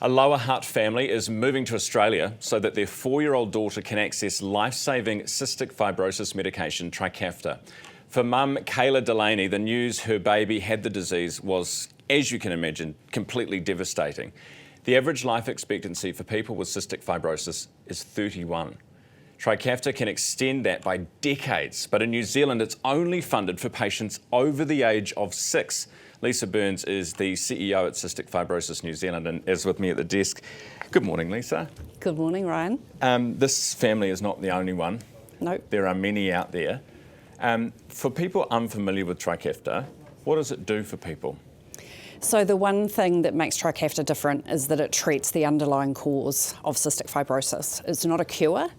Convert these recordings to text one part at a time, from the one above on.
A Lower Hutt family is moving to Australia so that their 4-year-old daughter can access life-saving cystic fibrosis medication, Trikafta. For mum Kayla Delaney, the news her baby had the disease was, as you can imagine, completely devastating. The average life expectancy for people with cystic fibrosis is 31. Trikafta can extend that by decades, but in New Zealand it's only funded for patients over the age of 6. Lisa Burns is the CEO at Cystic Fibrosis New Zealand and is with me at the desk. Good morning, Lisa. Good morning, Ryan. This family is not the only one. Nope. There are many out there. For people unfamiliar with Trikafta, what does it do for people? So the one thing that makes Trikafta different is that it treats the underlying cause of cystic fibrosis. It's not a cure,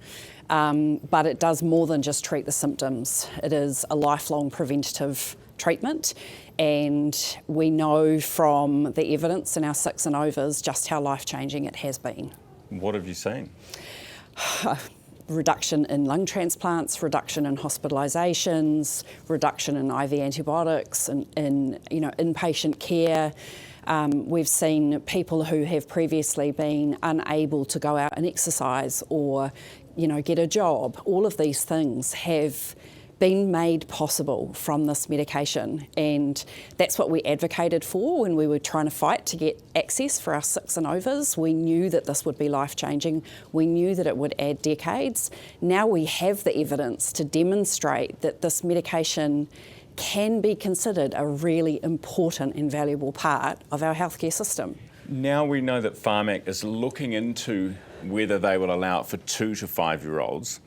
but it does more than just treat the symptoms. It is a lifelong preventative treatment, and we know from the evidence in our 6 and overs just how life-changing it has been. What have you seen? Reduction in lung transplants, reduction in hospitalisations, reduction in IV antibiotics, and in inpatient care. We've seen people who have previously been unable to go out and exercise or get a job. All of these things have been made possible from this medication, and that's what we advocated for when we were trying to fight to get access for our 6 and overs. We knew that this would be life-changing. We knew that it would add decades. Now we have the evidence to demonstrate that this medication can be considered a really important and valuable part of our healthcare system. Now we know that Pharmac is looking into whether they will allow it for 2 to 5-year-olds.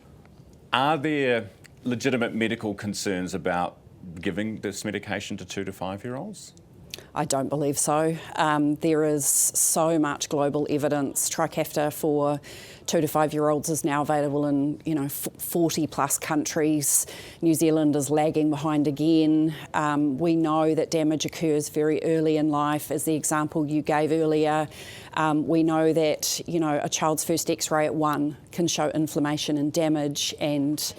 Are there legitimate medical concerns about giving this medication to 2 to 5-year-olds? I don't believe so. There is so much global evidence. Trikafta for 2 to 5-year-olds is now available in 40 plus countries. New Zealand is lagging behind again. We know that damage occurs very early in life, as the example you gave earlier. We know that a child's first X-ray at 1 can show inflammation and damage, and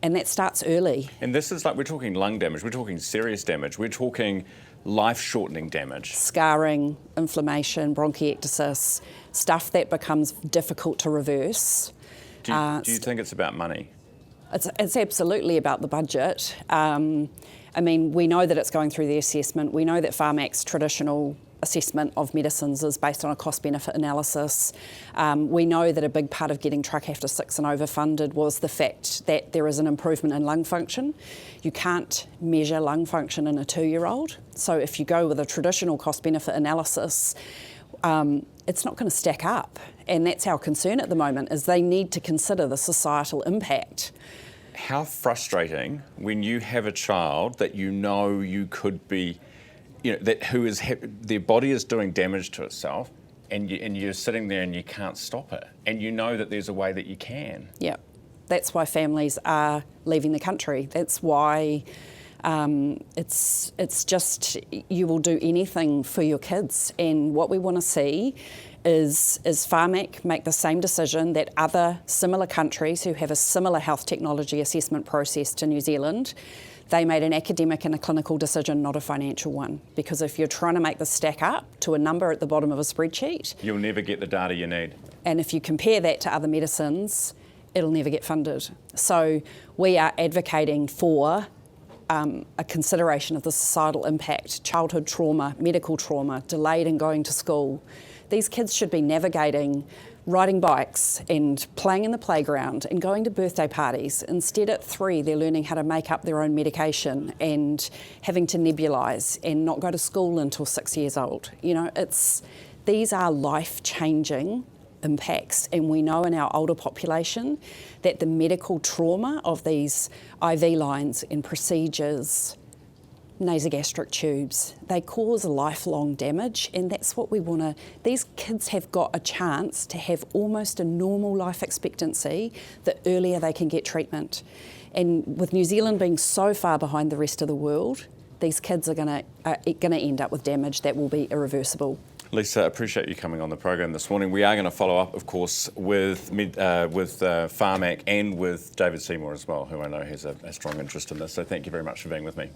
that starts early. And this is we're talking lung damage, we're talking serious damage, we're talking life-shortening damage. Scarring, inflammation, bronchiectasis, stuff that becomes difficult to reverse. Do you think it's about money? It's absolutely about the budget. We know that it's going through the assessment. We know that Pharmac's traditional assessment of medicines is based on a cost-benefit analysis. We know that a big part of getting Trikafta 6 and over funded was the fact that there is an improvement in lung function. You can't measure lung function in a 2-year-old. So if you go with a traditional cost-benefit analysis, it's not going to stack up. And that's our concern at the moment, is they need to consider the societal impact. How frustrating when you have a child that you could be their body is doing damage to itself, and you're sitting there and you can't stop it, and you know that there's a way that you can. Yeah, that's why families are leaving the country. That's why it's just, you will do anything for your kids, and what we want to see is Pharmac make the same decision that other similar countries who have a similar health technology assessment process to New Zealand. They made an academic and a clinical decision, not a financial one. Because if you're trying to make this stack up to a number at the bottom of a spreadsheet, you'll never get the data you need. And if you compare that to other medicines, it'll never get funded. So we are advocating for a consideration of the societal impact, childhood trauma, medical trauma, delayed in going to school. These kids should be navigating riding bikes and playing in the playground and going to birthday parties. Instead, at 3, they're learning how to make up their own medication and having to nebulise and not go to school until 6 years old. These are life-changing impacts, and we know in our older population that the medical trauma of these IV lines and procedures, nasogastric tubes, they cause lifelong damage, and that's what we want to. These kids have got a chance to have almost a normal life expectancy the earlier they can get treatment. And with New Zealand being so far behind the rest of the world, these kids are going to end up with damage that will be irreversible. Lisa, appreciate you coming on the program this morning. We are going to follow up, of course, with Pharmac and with David Seymour as well, who I know has a strong interest in this. So thank you very much for being with me.